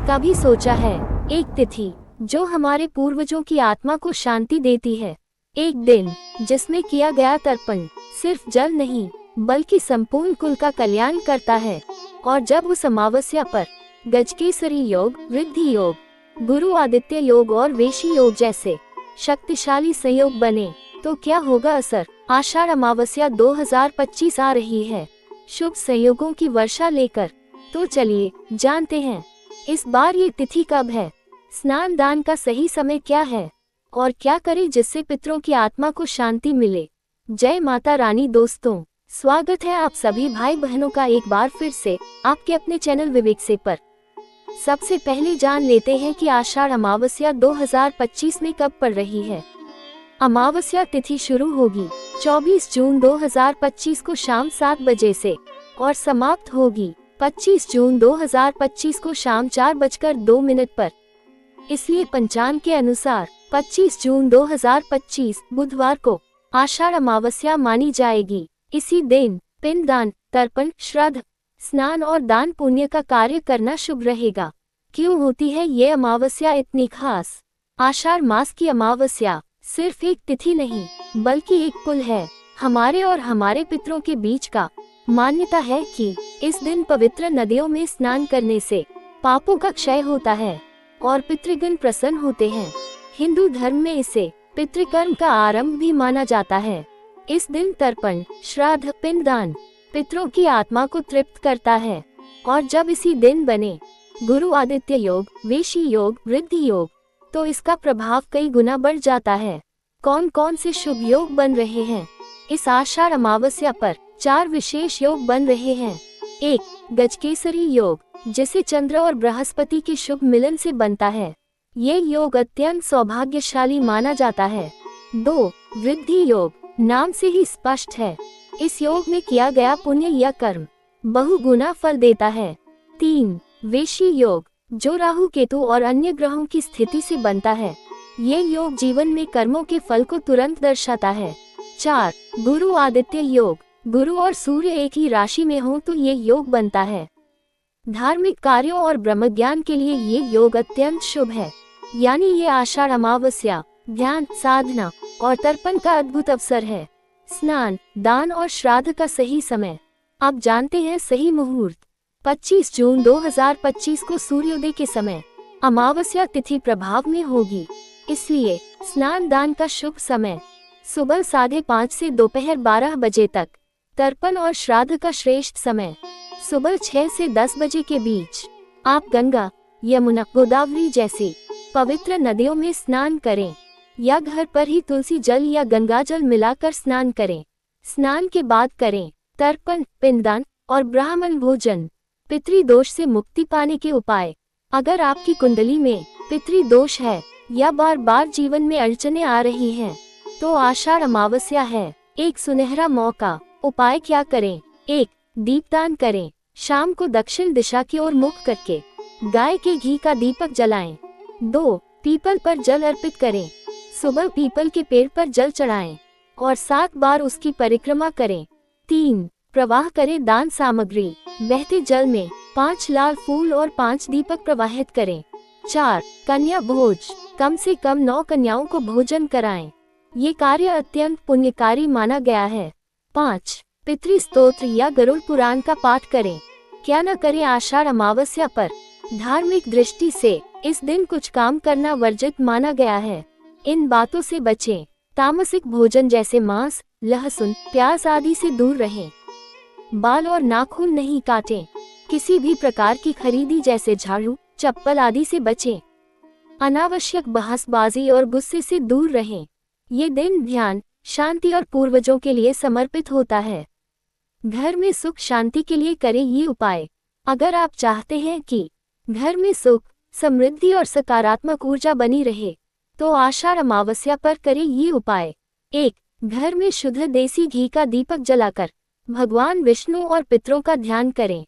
कभी सोचा है, एक तिथि जो हमारे पूर्वजों की आत्मा को शांति देती है, एक दिन जिसमें किया गया तर्पण सिर्फ जल नहीं बल्कि संपूर्ण कुल का कल्याण करता है। और जब उस अमावस्या पर गजकेसरी योग, वृद्धि योग, गुरु आदित्य योग और वेशी योग जैसे शक्तिशाली संयोग बने तो क्या होगा असर। आषाढ़ अमावस्या 2025 आ रही है, शुभ संयोगों की वर्षा लेकर। तो चलिए जानते हैं इस बार ये तिथि कब है, स्नान दान का सही समय क्या है और क्या करें जिससे पितरों की आत्मा को शांति मिले। जय माता रानी। दोस्तों, स्वागत है आप सभी भाई बहनों का एक बार फिर से आपके अपने चैनल विवेक से पर। सबसे पहले जान लेते हैं कि आषाढ़ अमावस्या 2025 में कब पड़ रही है। अमावस्या तिथि शुरू होगी 24 जून 2025 को शाम 7 बजे से और समाप्त होगी 25 जून 2025 को शाम 4:02 पर। इसलिए पंचांग के अनुसार 25 जून 2025 बुधवार को आषाढ़ अमावस्या मानी जाएगी। इसी दिन पिंडदान, तर्पण, श्राद्ध, स्नान और दान पुण्य का कार्य करना शुभ रहेगा। क्यों होती है ये अमावस्या इतनी खास। आषाढ़ मास की अमावस्या सिर्फ एक तिथि नहीं बल्कि एक पुल है हमारे और हमारे पितरों के बीच का। मान्यता है कि इस दिन पवित्र नदियों में स्नान करने से पापों का क्षय होता है और पितृगण प्रसन्न होते हैं। हिंदू धर्म में इसे पितृकर्म का आरंभ भी माना जाता है। इस दिन तर्पण, श्राद्ध, पिंडदान पितरों की आत्मा को तृप्त करता है। और जब इसी दिन बने गुरु आदित्य योग, वेशी योग, वृद्धि योग तो इसका प्रभाव कई गुना बढ़ जाता है। कौन कौन से शुभ योग बन रहे हैं इस आषाढ़ अमावस्या पर। 4 विशेष योग बन रहे हैं। 1. गजकेसरी योग, जिसे चंद्र और बृहस्पति के शुभ मिलन से बनता है। ये योग अत्यंत सौभाग्यशाली माना जाता है। 2. वृद्धि योग, नाम से ही स्पष्ट है, इस योग में किया गया पुण्य या कर्म बहुगुना फल देता है। 3. वेशी योग, जो राहु, केतु और अन्य ग्रहों की स्थिति से बनता है। ये योग जीवन में कर्मों के फल को तुरंत दर्शाता है। 4. गुरु आदित्य योग, गुरु और सूर्य एक ही राशि में हो तो ये योग बनता है। धार्मिक कार्यों और ब्रह्म ज्ञान के लिए ये योग अत्यंत शुभ है। यानी ये आषाढ़ अमावस्या ध्यान, साधना और तर्पण का अद्भुत अवसर है। स्नान, दान और श्राद्ध का सही समय। अब जानते हैं सही मुहूर्त। 25 जून 2025 को सूर्योदय के समय अमावस्या तिथि प्रभाव में होगी, इसलिए स्नान दान का शुभ समय सुबह 5:30 से दोपहर 12 बजे तक। तर्पण और श्राद्ध का श्रेष्ठ समय सुबह 6 से 10 बजे के बीच। आप गंगा, यमुना, गोदावरी जैसी पवित्र नदियों में स्नान करें या घर पर ही तुलसी जल या गंगा जल मिलाकर स्नान करें। स्नान के बाद करें तर्पण, पिंडदान और ब्राह्मण भोजन। पितृदोष से मुक्ति पाने के उपाय। अगर आपकी कुंडली में पितृदोष है या बार बार जीवन में अड़चनें आ रही हैं, तो आषाढ़ अमावस्या है एक सुनहरा मौका। उपाय क्या करें। 1. दीपदान करें, शाम को दक्षिण दिशा की ओर मुख करके गाय के घी का दीपक जलाएं। 2. पीपल पर जल अर्पित करें, सुबह पीपल के पेड़ पर जल चढ़ाएं और 7 बार उसकी परिक्रमा करें। 3. प्रवाह करें दान सामग्री, बहते जल में 5 लाल फूल और 5 दीपक प्रवाहित करें। 4. कन्या भोज, कम से कम 9 कन्याओं को भोजन कराएं। ये कार्य अत्यंत पुण्यकारी माना गया है। 5. पितृ स्तोत्र या गरुड़ पुराण का पाठ करें। क्या न करें आषाढ़ अमावस्या पर। धार्मिक दृष्टि से इस दिन कुछ काम करना वर्जित माना गया है। इन बातों से बचें। तामसिक भोजन जैसे मांस, लहसुन, प्याज आदि से दूर रहें। बाल और नाखून नहीं काटें। किसी भी प्रकार की खरीदी जैसे झाड़ू, चप्पल आदि से बचें। अनावश्यक बहसबाजी और गुस्से से दूर रहें। ये दिन ध्यान, शांति और पूर्वजों के लिए समर्पित होता है। घर में सुख शांति के लिए करें ये उपाय। अगर आप चाहते हैं कि घर में सुख, समृद्धि और सकारात्मक ऊर्जा बनी रहे, तो आषाढ़ अमावस्या पर करें ये उपाय। 1. घर में शुद्ध देसी घी का दीपक जलाकर भगवान विष्णु और पितरों का ध्यान करें।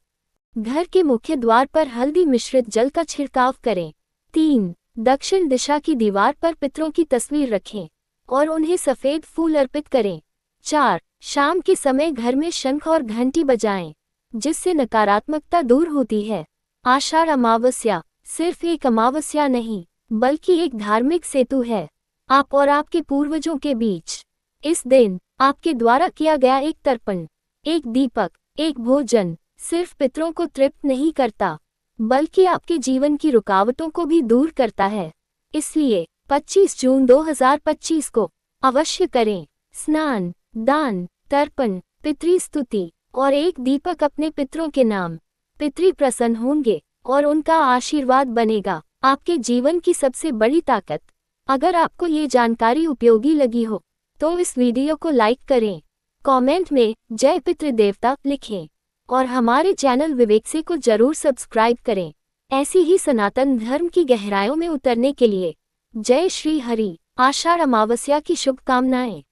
घर के मुख्य द्वार पर हल्दी मिश्रित जल का छिड़काव करें। 3. दक्षिण दिशा की दीवार पर पितरों की तस्वीर रखें और उन्हें सफेद फूल अर्पित करें। 4. शाम के समय घर में शंख और घंटी बजाएं, जिससे नकारात्मकता दूर होती है। आषाढ़ अमावस्या सिर्फ एक अमावस्या नहीं, बल्कि एक धार्मिक सेतु है आप और आपके पूर्वजों के बीच। इस दिन आपके द्वारा किया गया एक तर्पण, एक दीपक, एक भोजन सिर्फ पितरों को तृप्त नहीं करता, बल्कि आपके जीवन की रुकावटों को भी दूर करता है। इसलिए 25 जून 2025 को अवश्य करें स्नान, दान, तर्पण, पितृ स्तुति और एक दीपक अपने पितरों के नाम। पितृ प्रसन्न होंगे और उनका आशीर्वाद बनेगा आपके जीवन की सबसे बड़ी ताकत। अगर आपको ये जानकारी उपयोगी लगी हो तो इस वीडियो को लाइक करें, कमेंट में जय पितृदेवता लिखें और हमारे चैनल विवेक से को जरूर सब्सक्राइब करें। ऐसी ही सनातन धर्म की गहराइयों में उतरने के लिए जय श्री हरि। आषाढ़ अमावस्या की शुभकामनाएं।